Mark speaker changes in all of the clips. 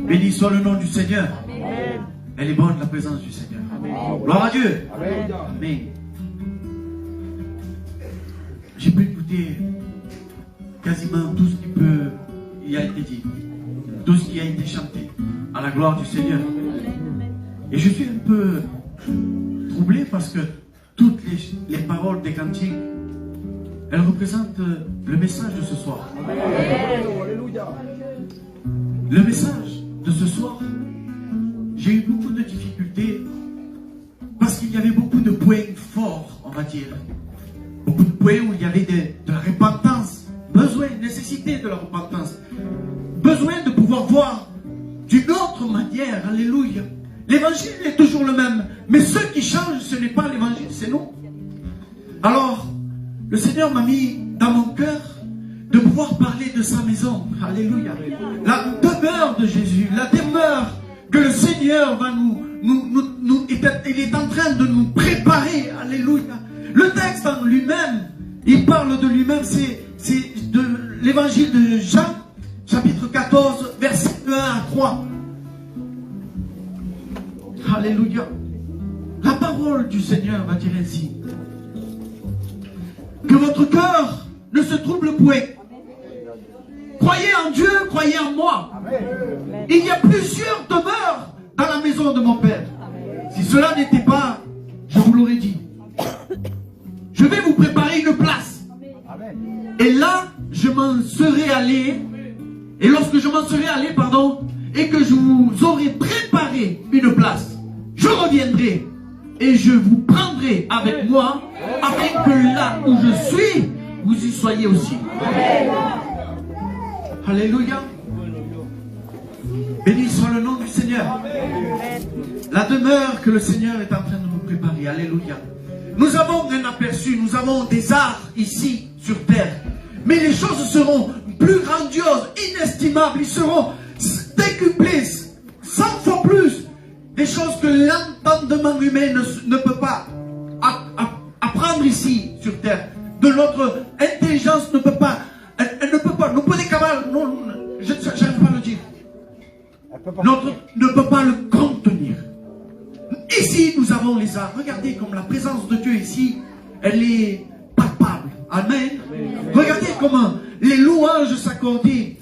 Speaker 1: Béni soit le nom du Seigneur. Amen. Elle est bonne, la présence du Seigneur. Amen. Gloire à Dieu. Amen. Amen. J'ai pu écouter quasiment tout ce qui a été dit, tout ce qui a été chanté à la gloire du Seigneur. Et je suis un peu troublé parce que toutes les paroles des cantiques, elles représentent le message de ce soir. Le message de ce soir, j'ai eu beaucoup de difficultés parce qu'il y avait beaucoup de points forts, on va dire. Beaucoup de points où il y avait de la repentance, besoin, nécessité de la repentance, besoin de pouvoir voir d'une autre manière. Alléluia. L'évangile est toujours le même, mais ce qui change, ce n'est pas l'évangile, c'est nous. Alors, le Seigneur m'a mis dans mon cœur de pouvoir parler de sa maison. Alléluia. La demeure de Jésus, la demeure que le Seigneur va il est en train de nous préparer. Alléluia. Le texte en lui-même, il parle de lui-même, c'est de l'évangile de Jean, chapitre 14, versets 1 à 3. Alléluia. La parole du Seigneur va dire ainsi: que votre cœur ne se trouble point. Croyez en Dieu, croyez en moi. Il y a plusieurs demeures dans la maison de mon Père. Si cela n'était pas, je vous l'aurais dit. Je vais vous préparer une place. Et là, je m'en serai allé. Et lorsque je m'en serai allé, et que je vous aurai préparé une place, je reviendrai et je vous prendrai avec moi, afin que là où je suis, vous y soyez aussi. Alléluia. Béni soit le nom du Seigneur. La demeure que le Seigneur est en train de nous préparer. Alléluia. Nous avons un aperçu, nous avons des arts ici sur terre. Mais les choses seront plus grandioses, inestimables. Ils seront décuplés, 100 fois plus. Des choses que l'entendement humain ne peut pas apprendre ici sur terre. De notre intelligence ne peut pas. Elle ne peut pas. Nous pouvons capables. Non, je n'arrive pas à le dire. Notre ne peut pas le contenir. Ici, nous avons les arts. Regardez comme la présence de Dieu ici, elle est palpable. Amen. Regardez comment les louanges s'accordaient.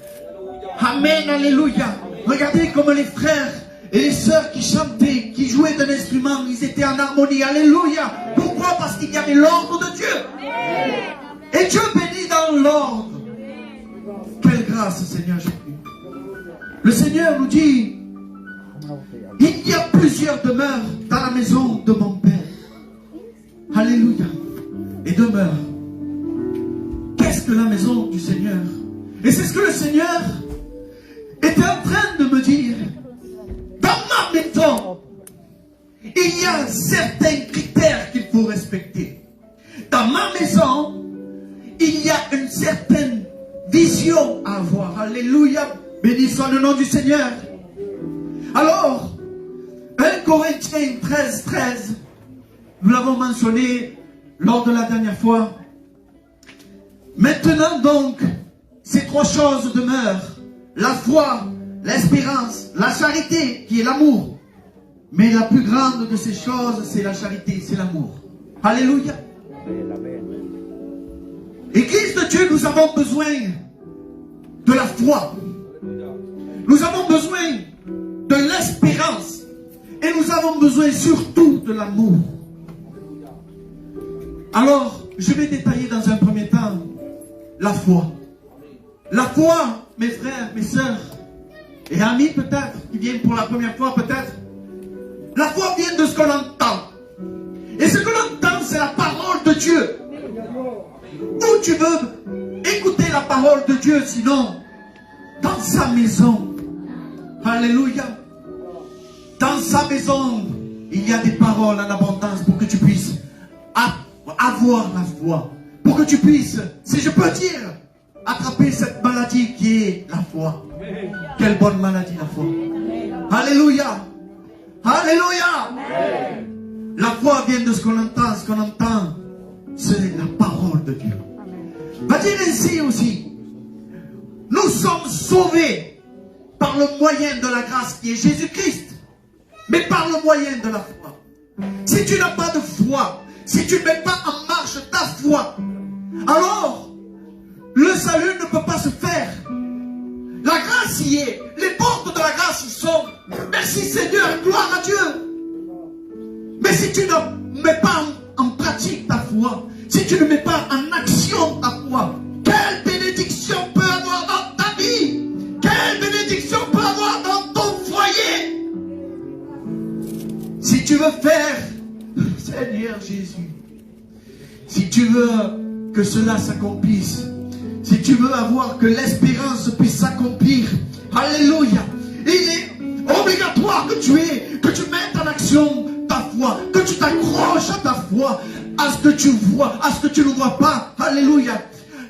Speaker 1: Amen. Alléluia. Regardez comme les frères et les sœurs qui chantaient, qui jouaient d'un instrument, ils étaient en harmonie. Alléluia. Pourquoi? Parce qu'il y avait l'ordre de Dieu. Et Dieu bénit dans l'ordre. Quelle grâce, Seigneur Jésus. Le Seigneur nous dit: il y a plusieurs demeures dans la maison de mon Père. Alléluia. Et demeure. Qu'est-ce que la maison du Seigneur? Et c'est ce que le Seigneur était en train de me dire. Dans ma maison, il y a certains critères qu'il faut respecter. Dans ma maison, il y a une certaine vision à avoir. Alléluia. Béni soit le nom du Seigneur. Alors, 1 Corinthiens 13, 13, nous l'avons mentionné lors de la dernière fois. Maintenant donc, ces trois choses demeurent: la foi, l'espérance, la charité, qui est l'amour. Mais la plus grande de ces choses, c'est la charité, c'est l'amour. Alléluia. Église de Dieu, nous avons besoin de la foi. Nous avons besoin de l'espérance. Et nous avons besoin surtout de l'amour. Alors, je vais détailler dans un premier temps la foi. La foi, mes frères, mes sœurs, et amis peut-être, qui viennent pour la première fois peut-être. La foi vient de ce qu'on entend. Et ce que l'on entend, c'est la parole de Dieu. Où tu veux écouter la parole de Dieu, sinon dans sa maison. Alléluia. Dans sa maison, il y a des paroles en abondance pour que tu puisses avoir la foi. Pour que tu puisses, si je peux dire, attraper cette maladie qui est la foi. Quelle bonne maladie, la foi. Alléluia. Alléluia. La foi vient de ce qu'on entend. Ce qu'on entend, c'est la parole de Dieu. Va dire ainsi aussi: nous sommes sauvés par le le moyen de la grâce qui est Jésus-Christ, mais par le moyen de la foi. Si tu n'as pas de foi, si tu ne mets pas en marche ta foi, alors le salut ne peut pas se faire. La grâce y est, les portes de la grâce y sont. Merci Seigneur, gloire à Dieu. Mais si tu ne mets pas en pratique ta foi, si tu ne mets pas en action ta foi, quelle bénédiction peut avoir dans ta vie? Quelle bénédiction peut avoir dans ton foyer? Si tu veux faire, Seigneur Jésus, si tu veux que cela s'accomplisse, si tu veux avoir que l'espérance puisse s'accomplir, alléluia, il est obligatoire que tu mettes en action ta foi, que tu t'accroches à ta foi, à ce que tu vois, à ce que tu ne vois pas, alléluia.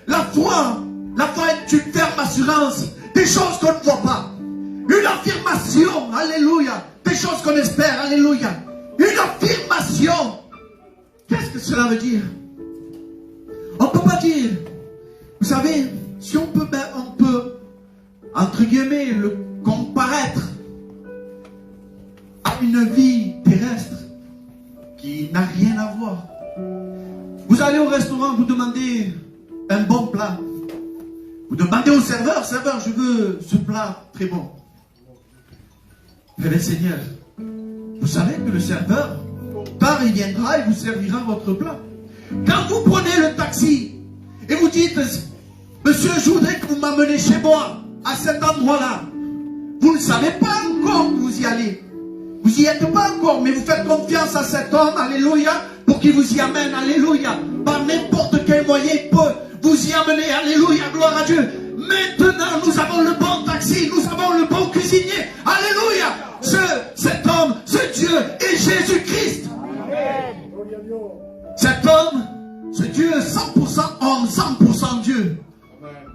Speaker 1: La foi est une ferme assurance des choses qu'on ne voit pas, une affirmation, alléluia, des choses qu'on espère, alléluia, une affirmation. Qu'est-ce que cela veut dire? On ne peut pas dire, vous savez, si on peut, entre guillemets, le comparaître à une vie terrestre qui n'a rien à voir. Vous allez au restaurant, vous demandez un bon plat. Vous demandez au serveur, je veux ce plat très bon. Eh bien, Seigneur, vous savez que le serveur, tard il viendra et vous servira votre plat. Quand vous prenez le taxi et vous dites, monsieur, je voudrais que vous m'amenez chez moi, à cet endroit-là, vous ne savez pas encore que vous y allez. Vous n'y êtes pas encore, mais vous faites confiance à cet homme, alléluia, pour qu'il vous y amène, alléluia. Par n'importe quel moyen, il peut vous y amener, alléluia, gloire à Dieu. Maintenant, nous avons le bon taxi, nous avons le bon cuisinier, alléluia. Cet homme, ce Dieu est Jésus-Christ. Cet homme, ce Dieu est 100% homme, 100% Dieu.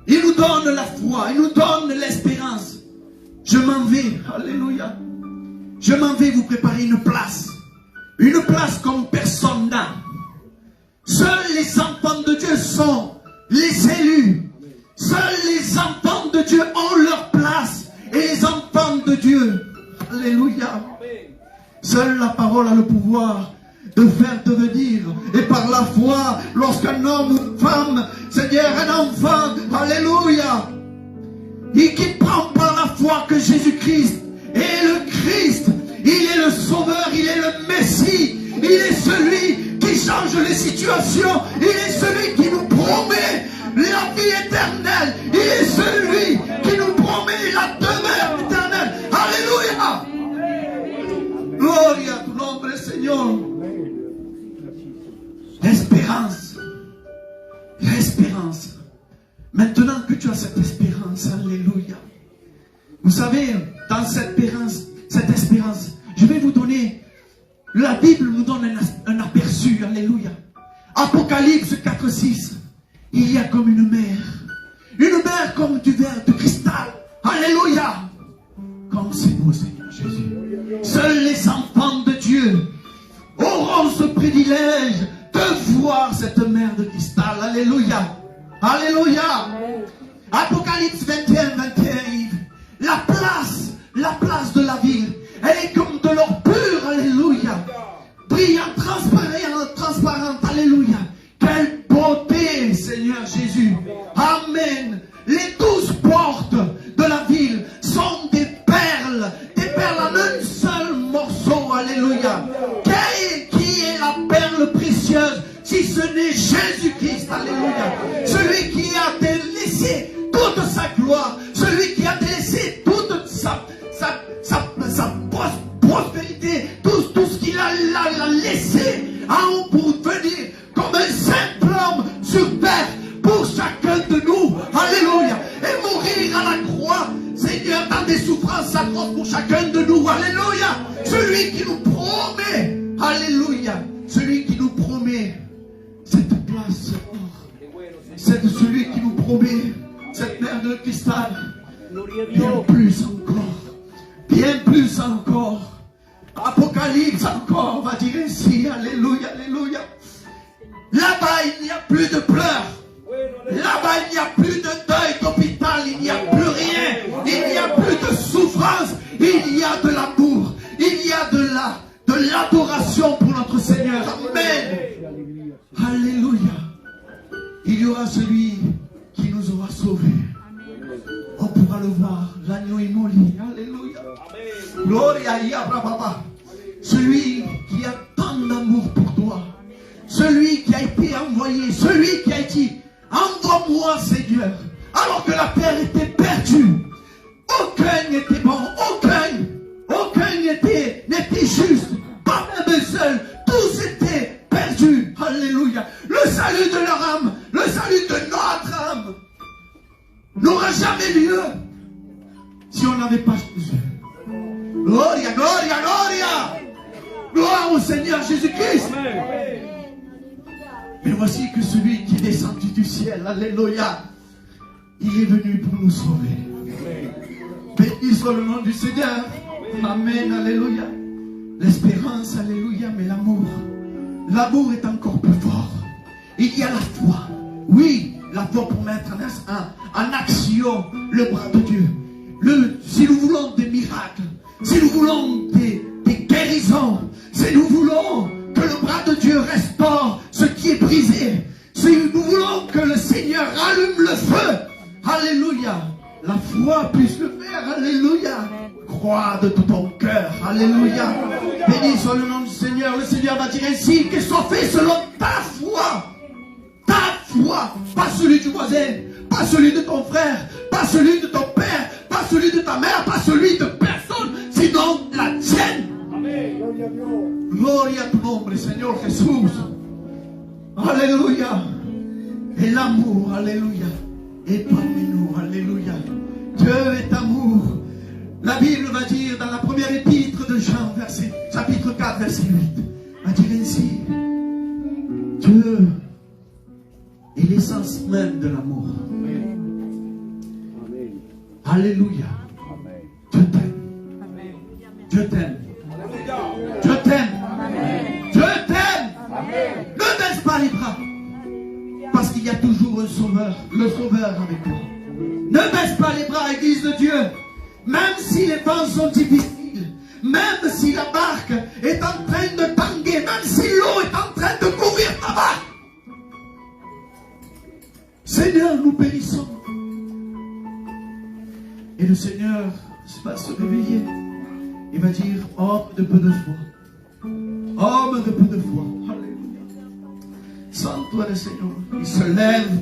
Speaker 1: Il nous donne la foi, il nous donne l'espérance. Je m'en vais, alléluia. Je m'en vais vous préparer une place comme personne n'a. Seuls les enfants de Dieu sont les élus. Seuls les enfants de Dieu ont leur place. Et les enfants de Dieu, alléluia. Seule la parole a le pouvoir de faire devenir. Et par la foi, lorsqu'un homme ou une femme, Seigneur, un enfant, alléluia, et qui prend par la foi que Jésus-Christ est le Christ, il est le Sauveur, il est le Messie, il est celui qui change les situations, il est celui qui nous promet la vie éternelle, il est celui qui nous promet la demeure éternelle. Alléluia. Gloria à ton nom, Seigneur. L'espérance. L'espérance. Maintenant que tu as cette espérance, alléluia. Vous savez, dans cette espérance, je vais vous donner, la Bible nous donne un aperçu, alléluia. Apocalypse 4:6. Il y a comme une mer comme du verre de cristal, alléluia. Comme c'est beau, Seigneur Jésus. Seuls les enfants de Dieu auront ce privilège de voir cette mer de cristal, alléluia. Alléluia. Apocalypse 21:21. La place de la ville, elle est comme de l'or pur, alléluia. Brillant, transparente, alléluia. Quelle beauté, Seigneur Jésus. Amen. Les 12 portes de la ville sont des perles en un seul morceau, alléluia. Qui est la perle précieuse, si ce n'est Jésus-Christ, alléluia. Celui qui a délaissé toute sa gloire, celui qui a délaissé toute sa prospérité, tout ce qu'il a laissé en haut pour venir comme un simple homme sur terre pour chacun de nous, alléluia, et mourir à la croix, Seigneur, dans des souffrances atroces pour chacun de nous, alléluia. Celui qui nous promet, alléluia, celui qui nous promet cette place, c'est celui qui nous promet cette mer de cristal, bien plus encore, Apocalypse encore, on va dire ainsi, alléluia, alléluia. Là-bas, il n'y a plus de pleurs. Là-bas, il n'y a plus de deuil d'hôpital. Il n'y a plus rien. Il n'y a plus de souffrance. il y aura celui qui nous aura sauvés. On pourra le voir, l'agneau immolé. Alléluia. Gloria a Papa. Celui qui a tant d'amour pour toi. Celui qui a été envoyé. Celui qui a dit, envoie-moi Seigneur. Alors que la terre était perdue. Aucun n'était bon. Aucun n'était juste. Pas même un seul. Tous étaient perdus. Alléluia. Le salut de leur âme. Le salut de notre âme n'aura jamais lieu si on n'avait pas Jésus. Gloria, gloria, gloria. Gloire au Seigneur Jésus-Christ. Mais voici que celui qui est descendu du ciel, alléluia, il est venu pour nous sauver. Béni soit le nom du Seigneur. Amen, alléluia. L'espérance, alléluia, mais l'amour. L'amour est encore plus fort. Il y a la foi. Oui, la foi pour mettre en action le bras de Dieu. Si nous voulons des miracles, si nous voulons des guérisons, si nous voulons que le bras de Dieu restaure ce qui est brisé, si nous voulons que le Seigneur allume le feu, alléluia, la foi puisse le faire, alléluia. Crois de tout ton cœur, alléluia. Béni soit le nom du Seigneur. Le Seigneur va dire ainsi, que soit fait selon ta foi. Ta foi, pas celui du voisin, pas celui de ton frère, pas celui de ton père, pas celui de ta mère, pas celui de personne, sinon la tienne. Gloria a tu nombre, Seigneur Jesús. Alléluia. Et l'amour, alléluia, est parmi nous, alléluia. Dieu est amour. La Bible va dire dans la première épître de Jean, chapitre 4, verset 8, va dire ainsi, Dieu est l'essence même de l'amour. Alléluia. Dieu t'aime. Dieu t'aime. Dieu t'aime. Dieu t'aime. Ne baisse pas les bras. Parce qu'il y a toujours un sauveur. Le sauveur avec toi. Ne baisse pas les bras, Église de Dieu. Même si les vents sont difficiles. Même si la barque est en train de tanguer. Même si l'eau est en train de couvrir ta barque. Seigneur, nous périssons. Et le Seigneur va se réveiller. Il va dire, homme de peu de foi. Homme de peu de foi. Alléluia. Sans toi le Seigneur. Il se lève.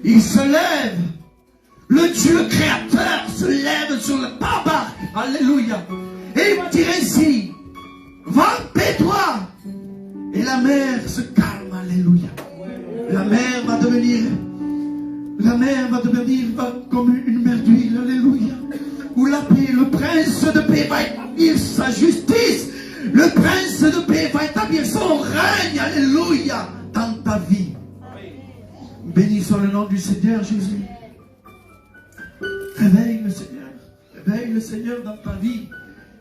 Speaker 1: Il se lève. Le Dieu créateur se lève sur le barque. Alléluia. Et il va dire ainsi, va, paie-toi. Et la mer se calme. Alléluia. La mer va devenir comme une mer d'huile, alléluia. Où la paix, le prince de paix va établir sa justice. Le prince de paix va établir son règne, alléluia, dans ta vie. Béni soit le nom du Seigneur Jésus. Réveille le Seigneur. Réveille le Seigneur dans ta vie.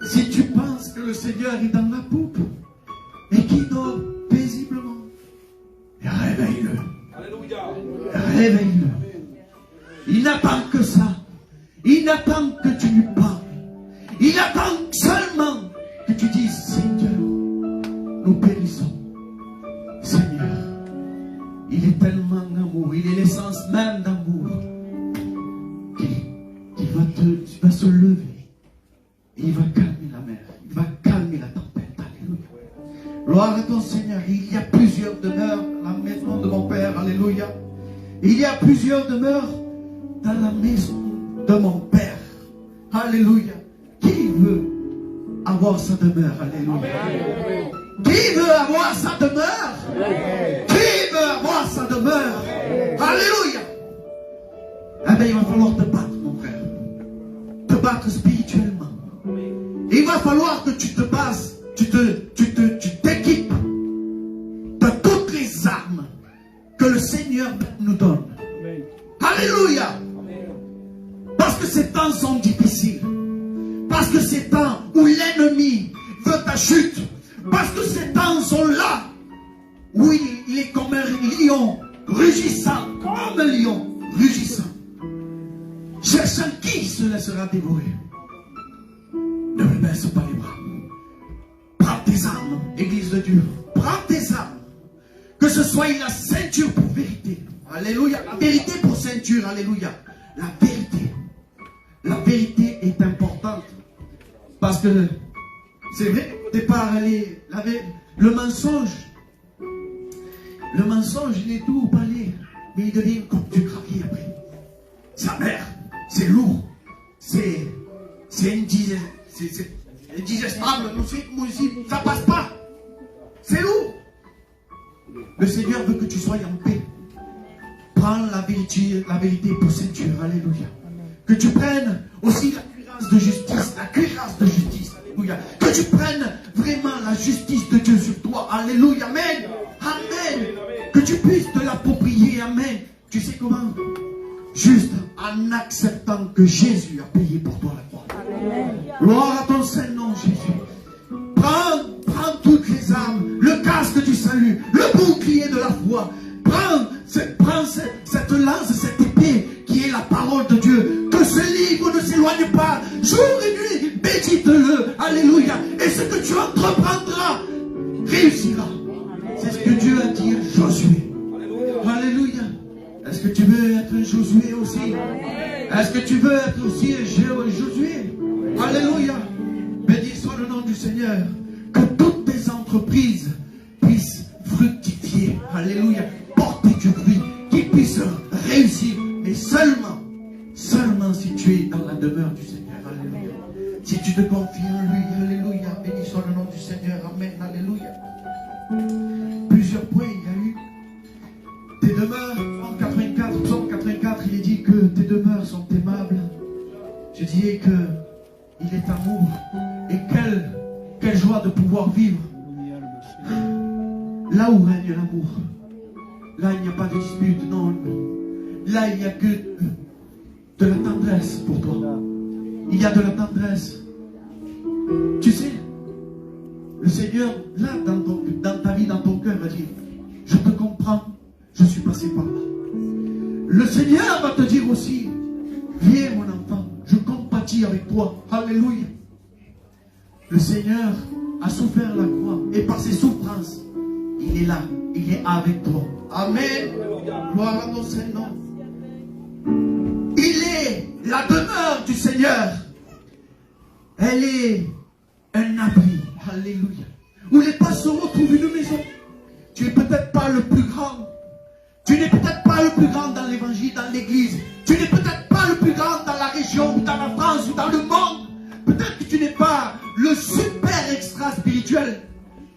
Speaker 1: Si tu penses que le Seigneur est dans la poupe et qu'il dort paisiblement, réveille-le. Réveille-le. Il n'attend que ça. Il n'attend que tu lui parles. Il attend seulement que tu dises, Seigneur, nous périssons. Seigneur, il est tellement amour. Il est l'essence même d'amour. Qu'il va se lever. Et il va calmer la mer. Il va calmer la tempête. Alléluia. Gloire à ton Seigneur. Il y a plusieurs demeures dans la maison de mon Père. Alléluia. Il y a plusieurs demeures dans la maison de mon Père. Alléluia. Qui veut avoir sa demeure? Alléluia. Qui veut avoir sa demeure? Qui veut avoir sa demeure? Alléluia. Eh bien, il va falloir te battre, mon frère. Te battre spirituellement. Il va falloir que tu te bases, tu t'équipes de toutes les armes que le Seigneur nous donne. Alléluia. Parce que ces temps sont difficiles. Parce que ces temps où l'ennemi veut ta chute. Parce que ces temps sont là où il est comme un lion rugissant. Comme un lion rugissant. Cherchant qui se laissera dévorer. Ne me baisse pas les bras. Prends tes armes, Église de Dieu. Prends tes armes. Que ce soit la ceinture pour vérité. Alléluia. La vérité pour ceinture. Alléluia. La vérité. La vérité est importante. Parce que c'est vrai, au départ, le mensonge, il est doux au palais, mais il devient comme du gravier après. Sa mère, c'est lourd, c'est indigestible, ça passe pas. C'est lourd. Le Seigneur veut que tu sois en paix. Prends la vérité pour ceinture. Alléluia. Que tu prennes aussi la cuirasse de justice. La cuirasse de justice. Alléluia. Que tu prennes vraiment la justice de Dieu sur toi. Alléluia. Amen. Amen. Que tu puisses te l'approprier. Amen. Tu sais comment? Juste en acceptant que Jésus a payé pour toi la croix. Gloire à ton Saint-Nom, Jésus. Prends toutes les armes, le casque du salut, le bouclier de la foi. Prends cette lance, cette épée qui est la parole de Dieu. Que ce livre ne s'éloigne pas jour et nuit. Médite-le. Alléluia. Et ce que tu entreprendras réussira. C'est ce que Dieu a dit à Josué. Alléluia. Est-ce que tu veux être Josué aussi? Est-ce que tu veux être aussi Josué? Alléluia. Béni soit le nom du Seigneur. Que toutes tes entreprises puissent fructifier. Alléluia. Porter du fruit. Qu'ils puissent réussir. Mais seulement si tu es dans la demeure du Seigneur. Alléluia. Si tu te confies en lui. Alléluia. Béni soit le nom du Seigneur. Amen. Alléluia. Plusieurs points il y a eu. Tes demeures, Psaume 84, il est dit que tes demeures sont aimables. Je dirais que il est amour. Et quelle joie de pouvoir vivre là où règne l'amour. Là il n'y a pas de dispute, non. Là il n'y a que de la tendresse pour toi. Il y a de la tendresse. Tu sais, le Seigneur, là dans ta vie, dans ton cœur, va dire, je te comprends, je suis passé par là. Le Seigneur va te dire aussi, viens mon enfant, je compatis avec toi. Alléluia. Le Seigneur a souffert la croix et par ses souffrances, il est là, il est avec toi. Amen. Gloire à ton Seigneur. Il est la demeure du Seigneur. Elle est un abri. Alléluia. Où les passereaux trouvent une maison. Tu n'es peut-être pas le plus grand. Tu n'es peut-être pas le plus grand dans l'évangile, dans l'église. Tu n'es peut-être pas le plus grand dans la région, ou dans la France, ou dans le monde. Peut-être que tu n'es pas le super extra spirituel.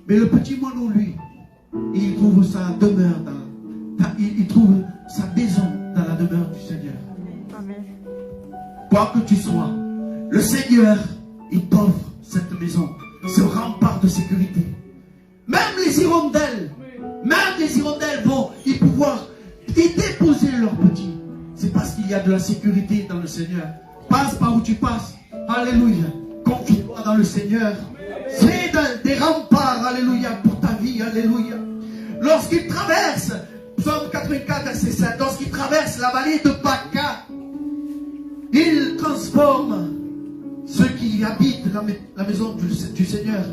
Speaker 1: Mais le petit moineau, lui, il trouve sa demeure, il trouve sa maison dans la demeure du Seigneur. Amen. Quoi que tu sois, le Seigneur, il t'offre cette maison, ce rempart de sécurité. Même les hirondelles vont y pouvoir y déposer leurs petits. C'est parce qu'il y a de la sécurité dans le Seigneur. Passe par où tu passes. Alléluia. Confie-toi dans le Seigneur. C'est des remparts. Alléluia. Pour ta vie. Alléluia. Lorsqu'il traverse, Psaume 84, verset 7, lorsqu'il traverse la vallée de Baca, il transforme ceux qui habitent la maison du Seigneur.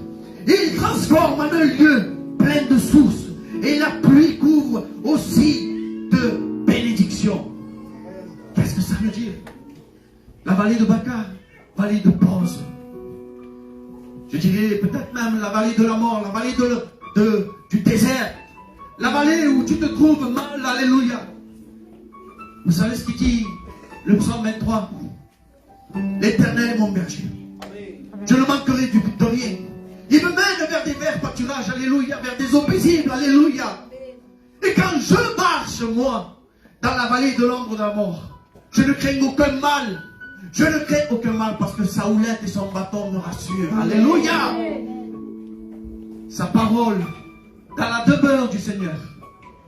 Speaker 1: Il transforme en un lieu plein de sources. Et la pluie couvre aussi de bénédictions. Qu'est-ce que ça veut dire? La vallée de Baca, vallée de pause. Je dirais peut-être même la vallée de la mort, la vallée du désert. La vallée où tu te trouves mal. Alléluia. Vous savez ce qu'il dit le psaume 23? L'Éternel est mon berger. Je ne manquerai de rien. Il me mène vers des verts pâturages, alléluia, vers des eaux paisibles, alléluia. Et quand je marche, moi, dans la vallée de l'ombre de la mort, je ne crains aucun mal. Je ne crains aucun mal parce que sa houlette et son bâton me rassurent. Alléluia. Sa parole, dans la demeure du Seigneur.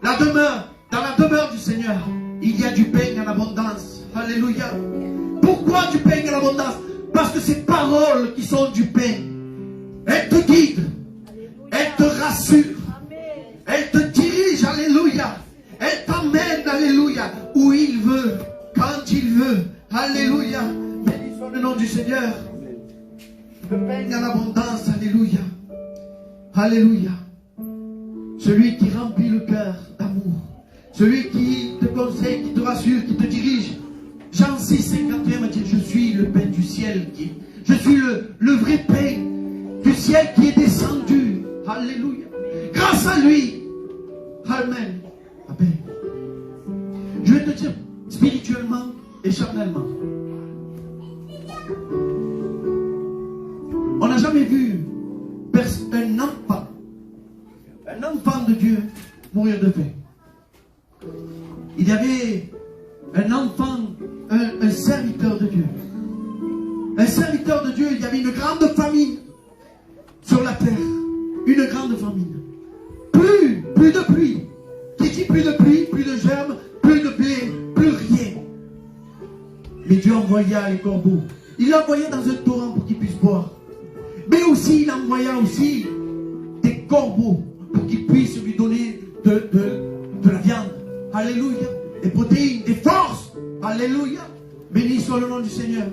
Speaker 1: Dans la demeure du Seigneur, il y a du pain en abondance. Alléluia. Pourquoi du pain en abondance? Parce que ces paroles qui sont du pain, elles te guident, elles te rassurent, elles te dirigent, alléluia. Elles t'emmènent, alléluia, où il veut, quand il veut, alléluia. Béni soit le nom du Seigneur. Le pain en abondance, alléluia. Alléluia. Celui qui remplit le cœur d'amour, celui qui te conseille, qui te rassure, qui te dirige. Jean 6, 51 va dire, je suis le pain du ciel, je suis le vrai pain du ciel qui est descendu. Alléluia. Grâce à lui. Amen. Amen. Je vais te dire, spirituellement et charnellement, on n'a jamais vu un enfant de Dieu mourir de faim. Il y avait un enfant, un serviteur de Dieu. Un serviteur de Dieu, il y avait une grande famine sur la terre. Une grande famine. Plus de pluie. Qui dit plus de pluie, plus de germes, plus de blé, plus rien. Mais Dieu envoya les corbeaux. Il l'envoyait dans un torrent pour qu'il puisse boire. Mais aussi, il envoya aussi des corbeaux pour qu'ils puissent lui donner de la viande. Alléluia. Des protéines, des forces. Alléluia. Béni soit le nom du Seigneur.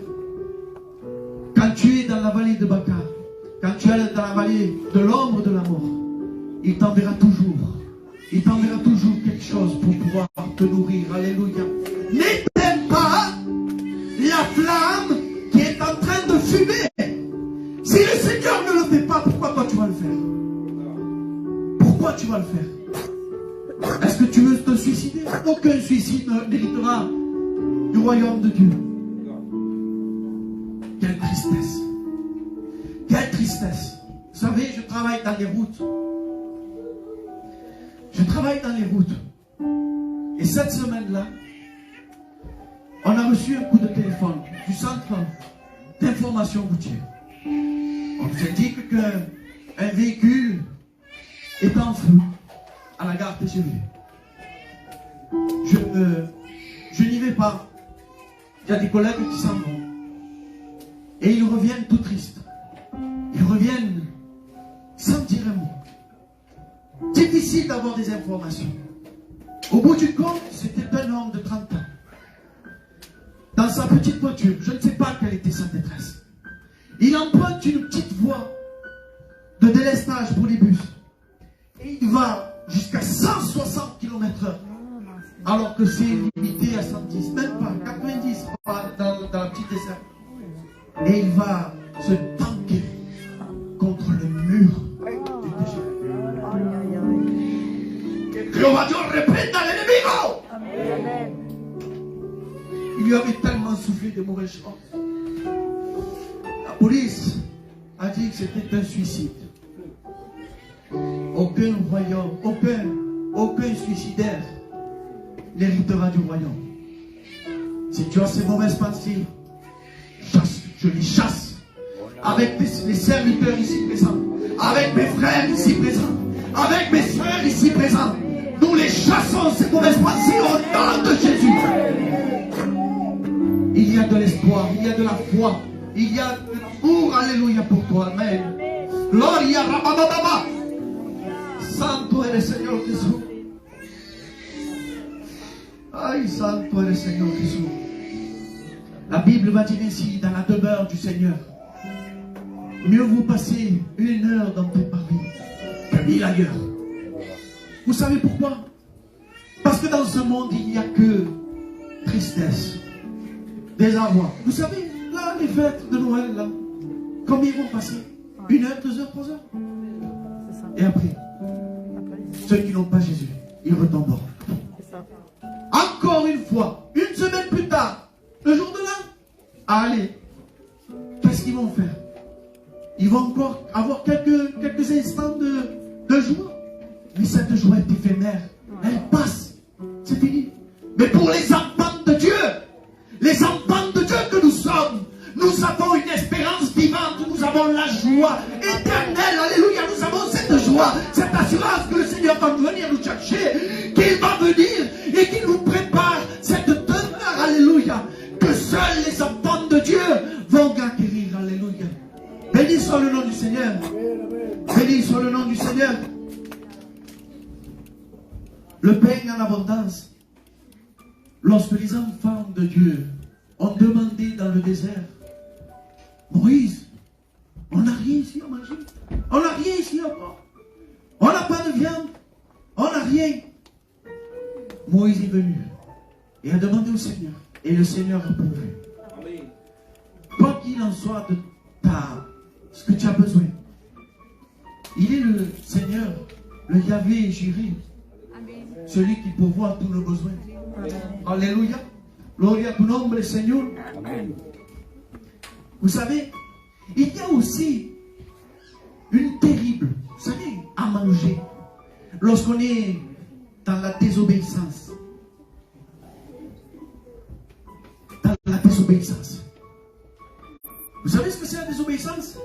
Speaker 1: Quand tu es dans la vallée de Baca, quand tu es dans la vallée de l'ombre de la mort, il t'enverra toujours. Il t'enverra toujours quelque chose pour pouvoir te nourrir. Alléluia. N'éteins pas la flamme qui est en train de fumer. Si le Seigneur ne le fait pas, pourquoi toi tu vas le faire? Pourquoi tu vas le faire? Est-ce que tu veux te suicider? Aucun suicide n'héritera du royaume de Dieu. Quelle tristesse. Quelle tristesse. Vous savez, je travaille dans les routes. Je travaille dans les routes. Et cette semaine-là, on a reçu un coup de téléphone du centre d'information routière. On nous indique qu'un véhicule est en feu à la gare TGV. Je n'y vais pas. Il y a des collègues qui s'en vont. Et ils reviennent tout tristes. Ils reviennent sans dire un mot. Difficile d'avoir des informations. Au bout du compte, c'était un homme de 30 ans. Dans sa petite voiture, je ne sais pas quelle était sa détresse. Il emprunte une petite voie de délestage pour les bus. Et il va jusqu'à 160 km/h. Alors que c'est limité à 110, même pas 90 dans la petite dessert. Et il va se tanker contre le mur du TGV. Que va Dieu reprenda l'ennemigo. Il lui avait tellement soufflé de mauvaises choses. La police a dit que c'était un suicide. Aucun royaume, aucun suicidaire n'héritera du royaume. Si tu as ces mauvaises pensées, je les chasse avec les serviteurs ici présents, avec mes frères ici présents, avec mes soeurs ici présents. Nous les chassons, ces mauvaises pensées, au nom de Jésus. Il y a de l'espoir, il y a de la foi, il y a de l'amour, alléluia pour toi, amen. Gloria Rabababa. Santo est le Seigneur Jésus. Aïe, Santo est le Seigneur Jésus. La Bible va dire ainsi, dans la demeure du Seigneur, mieux vous passez 1 heure dans tes paris que 1000 ailleurs. Vous savez pourquoi? Parce que dans ce monde, il n'y a que tristesse, désarroi. Vous savez, là, les fêtes de Noël, là, combien vont passer? 1 heure, 2 heures, 3 heures? Et après, ceux qui n'ont pas Jésus, ils retomberont. Encore une fois, 1 semaine plus tard, le jour de l'an, allez, qu'est-ce qu'ils vont faire? Ils vont encore avoir quelques instants de joie. Mais cette joie est éphémère. Elle passe. C'est fini. Mais pour les enfants de Dieu, les enfants de Dieu que nous sommes, nous avons une espérance vivante. Nous avons la joie éternelle. Alléluia. Nous avons cette joie, cette assurance que le Seigneur va venir nous chercher, qu'il va venir et qu'il nous prépare cette demeure. Alléluia. Que seuls les enfants de Dieu vont acquérir. Alléluia. Béni soit le nom du Seigneur. Béni soit le nom du Seigneur. Le pain en abondance. Lorsque les enfants de Dieu ont demandé dans le désert, Moïse, on n'a rien ici à manger. On n'a rien ici à boire. On n'a pas de viande. On n'a rien. Moïse est venu et a demandé au Seigneur. Et le Seigneur a pourvu. Quoi qu'il en soit de ce que tu as besoin, il est le Seigneur, le Yahvé Jireh, celui qui pourvoit tous nos besoins. Alléluia. Gloria a tu nombre, Seigneur. Amen. Vous savez, il y a aussi une terrible, vous savez, à manger lorsqu'on est dans la désobéissance. Dans la désobéissance. Vous savez ce que c'est la désobéissance?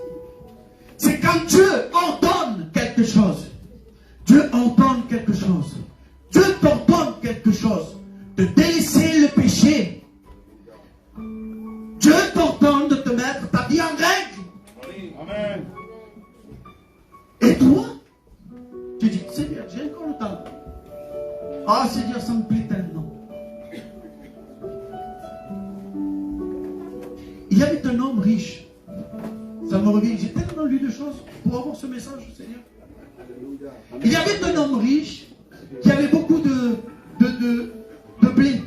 Speaker 1: C'est quand Dieu ordonne quelque chose. Dieu ordonne quelque chose. Dieu t'ordonne quelque chose. De délaisser le péché. Dieu t'ordonne de te mettre ta vie en règle. Amen. Et toi, tu dis, Seigneur, j'ai encore le temps. Ah, Seigneur, ça me plaît tellement. Il y avait un homme riche. Ça me revient. J'ai tellement lu de choses pour avoir ce message, Seigneur. Il y avait un homme riche qui avait beaucoup de blé.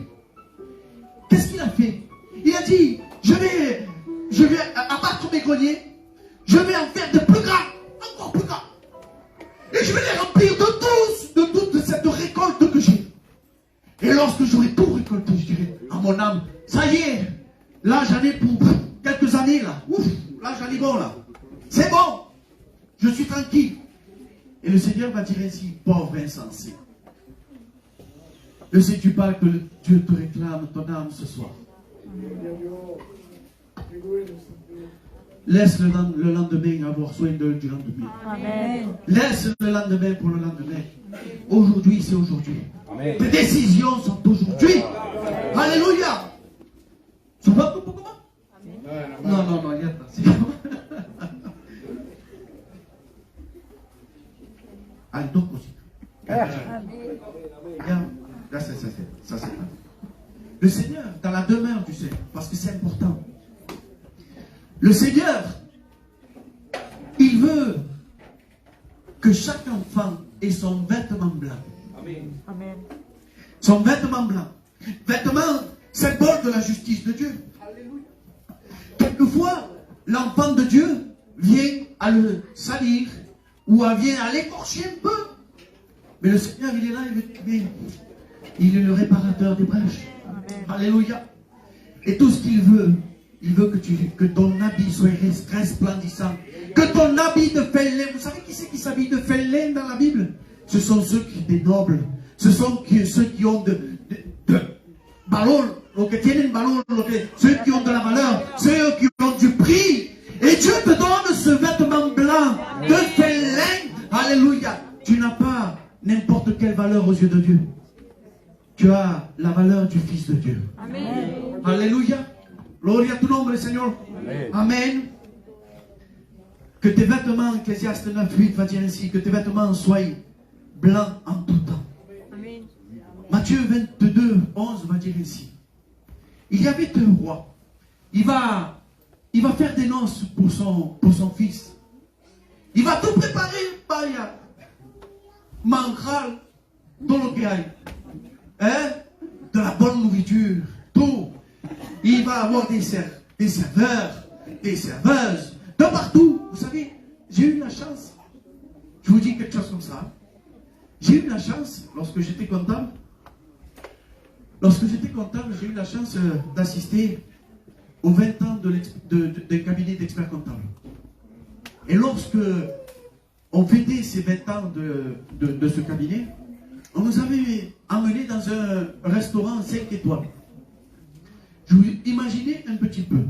Speaker 1: Qu'est-ce qu'il a fait? Il a dit, je vais abattre mes greniers, je vais en faire de plus grands, encore plus grands. Et je vais les remplir de toute cette récolte que j'ai. Et lorsque j'aurai tout récolté, je dirai à mon âme, ça y est, là j'en ai pour quelques années là. Ouf, là j'en ai bon là. C'est bon, je suis tranquille. Et le Seigneur va dire ainsi, pauvre insensé. Ne sais-tu pas que Dieu te réclame ton âme ce soir? Laisse le lendemain avoir soin du lendemain. Amen. Laisse le lendemain pour le lendemain. Aujourd'hui, c'est aujourd'hui. Tes décisions sont aujourd'hui. Alléluia. Tu vois comment? Non, il y a pas. Ah, donc aussi. Ça, c'est pas. Le Seigneur, dans la demeure du Seigneur, parce que c'est important. Le Seigneur, il veut que chaque enfant ait son vêtement blanc. Amen. Son vêtement blanc. Vêtement, symbole de la justice de Dieu. Quelquefois, l'enfant de Dieu vient à le salir ou vient à l'écorcher un peu. Mais le Seigneur, il est là, il est le réparateur des brèches. Amen. Alléluia. Et tout ce qu'il veut que ton habit soit resplendissant. Que ton habit de fin lin. Vous savez qui c'est qui s'habille de fin lin dans la Bible? Ce sont ceux qui sont des nobles. Ce sont ceux qui ont de valeur. Ceux qui ont de la valeur. Ceux qui ont du prix. Et Dieu te donne ce vêtement blanc de fin lin. Alléluia. Tu n'as pas n'importe quelle valeur aux yeux de Dieu. Tu as la valeur du Fils de Dieu. Amen. Alléluia. Gloria a tu nombre, Seigneur. Amen. Amen. Que tes vêtements, Ecclésiaste 9:8 va dire ainsi, que tes vêtements soient blancs en tout temps. Amen. Matthieu 22:11 va dire ainsi. Il y avait un roi. Il va faire des noces pour son fils. Il va tout préparer. Mangal, dans le gaï. De la bonne nourriture, tout. Il va avoir des serveurs, des serveuses, de partout. Vous savez, j'ai eu la chance, je vous dis quelque chose comme ça. J'ai eu la chance, lorsque j'étais comptable, j'ai eu la chance d'assister aux 20 ans de cabinet d'experts comptables. Et lorsque on fêtait ces 20 ans de ce cabinet, on nous avait emmenés dans un restaurant 5 étoiles. Je vous imaginez un petit peu.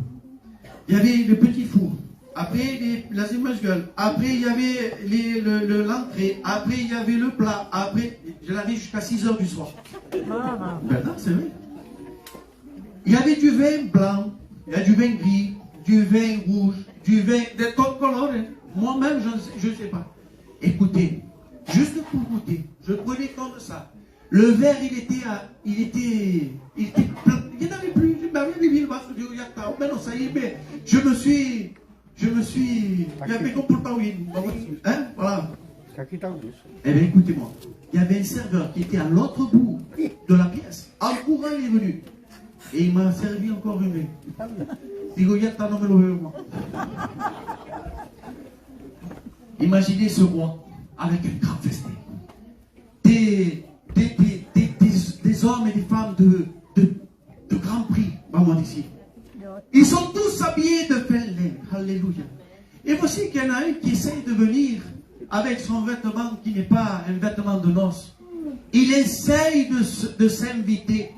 Speaker 1: Il y avait le petit four. Après, les images gueules. Après, il y avait l'entrée. Après, il y avait le plat. Après, je l'avais jusqu'à 6 h du soir. Ben non, c'est vrai. Il y avait du vin blanc, il y a du vin gris, du vin rouge, du vin de tout color. Moi-même, je ne sais pas. Écoutez, juste pour goûter, je prenais comme ça. Le verre, il était plein. Il n'avait plus. Mais non, ça y est, mais je me suis. Il y avait comme pour le Hein? Voilà. Eh bien, écoutez-moi. il y avait un serveur qui était à l'autre bout de la pièce. En courant, il est venu. Et il m'a servi encore une main. Imaginez ce roi avec un grand festin. Des hommes et des femmes de grand prix, maman ici. Ils sont tous habillés de fin laine. Alléluia. Et voici qu'il y en a un qui essaye de venir avec son vêtement qui n'est pas un vêtement de noces. Il essaye de s'inviter.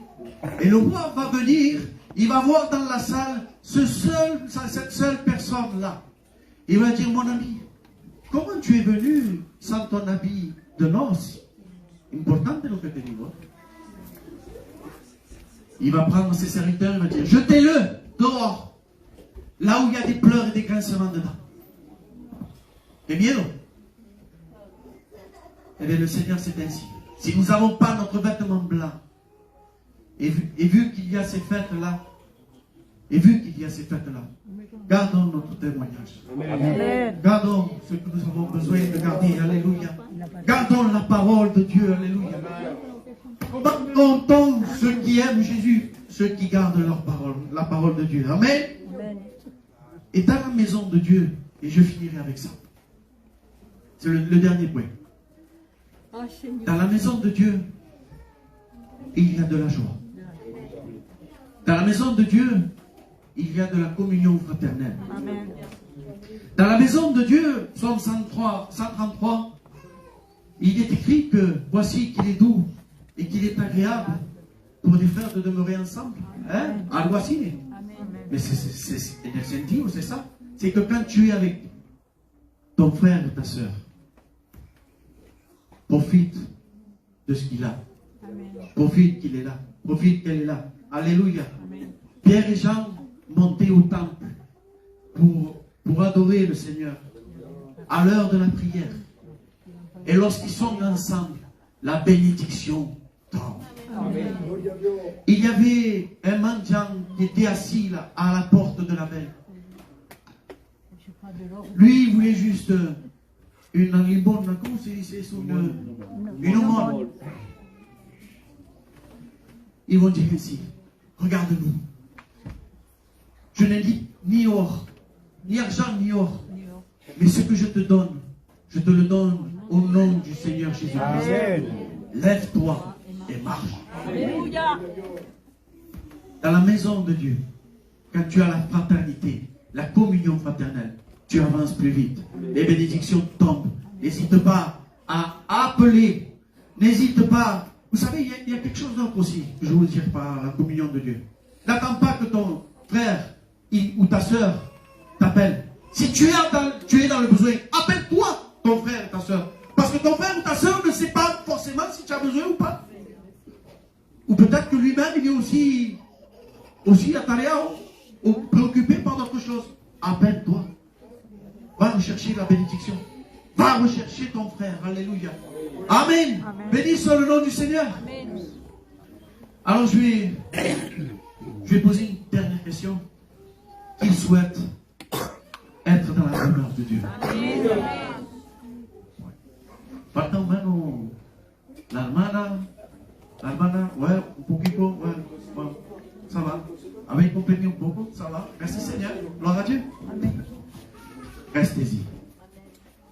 Speaker 1: Et le roi va venir, il va voir dans la salle cette seule personne-là. Il va dire, mon ami, comment tu es venu sans ton habit de noces? Important de lo que te digo. Il va prendre ses serviteurs, il va dire, jetez-le dehors, là où il y a des pleurs et des grincements dedans. Et miedo. Eh bien, le Seigneur, c'est ainsi. Si nous n'avons pas notre vêtement blanc, et vu qu'il y a ces fêtes-là, gardons notre témoignage. Amen. Gardons ce que nous avons besoin de garder. Alléluia. Gardons la parole de Dieu. Alléluia. Comptons ceux qui aiment Jésus, ceux qui gardent leur parole, la parole de Dieu. Amen. Et dans la maison de Dieu, et je finirai avec ça. C'est le dernier point. Dans la maison de Dieu, il y a de la joie. Dans la maison de Dieu, il y a de la communion fraternelle. Amen. Dans la maison de Dieu, Psaume 133, il est écrit que voici qu'il est doux et qu'il est agréable pour les frères de demeurer ensemble. Hein? Ah, voici. Mais c'est ça. C'est que quand tu es avec ton frère et ta soeur, profite de ce qu'il a. Amen. Profite qu'il est là. Profite qu'elle est là. Alléluia. Amen. Pierre et Jean montaient au temple pour adorer le Seigneur à l'heure de la prière. Et lorsqu'ils sont ensemble, la bénédiction tombe. Amen. Il y avait un mendiant qui était assis là, à la porte de la veille. Lui, il voulait juste une bonne, comment c'est une aumône. Ils vont dire ainsi, regarde-nous. Je n'ai ni or, ni argent, ni or. Mais ce que je te donne, je te le donne au nom du Seigneur Jésus-Christ. Lève-toi et marche. Alléluia. Dans la maison de Dieu, quand tu as la fraternité, la communion fraternelle, tu avances plus vite. Les bénédictions tombent. N'hésite pas à appeler. N'hésite pas. Vous savez, il y a quelque chose d'autre aussi que je veux dire par la communion de Dieu. N'attends pas que ton frère ou ta soeur t'appelle. Si tu es dans le besoin, appelle-toi ton frère et ta soeur. Parce que ton frère ou ta soeur ne sait pas forcément si tu as besoin ou pas. Ou peut-être que lui-même, il est aussi atareado ou préoccupé par d'autres choses. Appelle-toi. Va rechercher la bénédiction. Va rechercher ton frère. Alléluia. Amen. Amen. Béni soit le nom du Seigneur. Amen. Alors je vais poser une dernière question. Qui souhaite être dans la demeure de Dieu? Amen. Falta humano. La hermana, ouais, un poquito, ouais, ça va. Avec compagnie un poco, ça va. Merci Seigneur. Gloire à Dieu. Amen. Restez-y.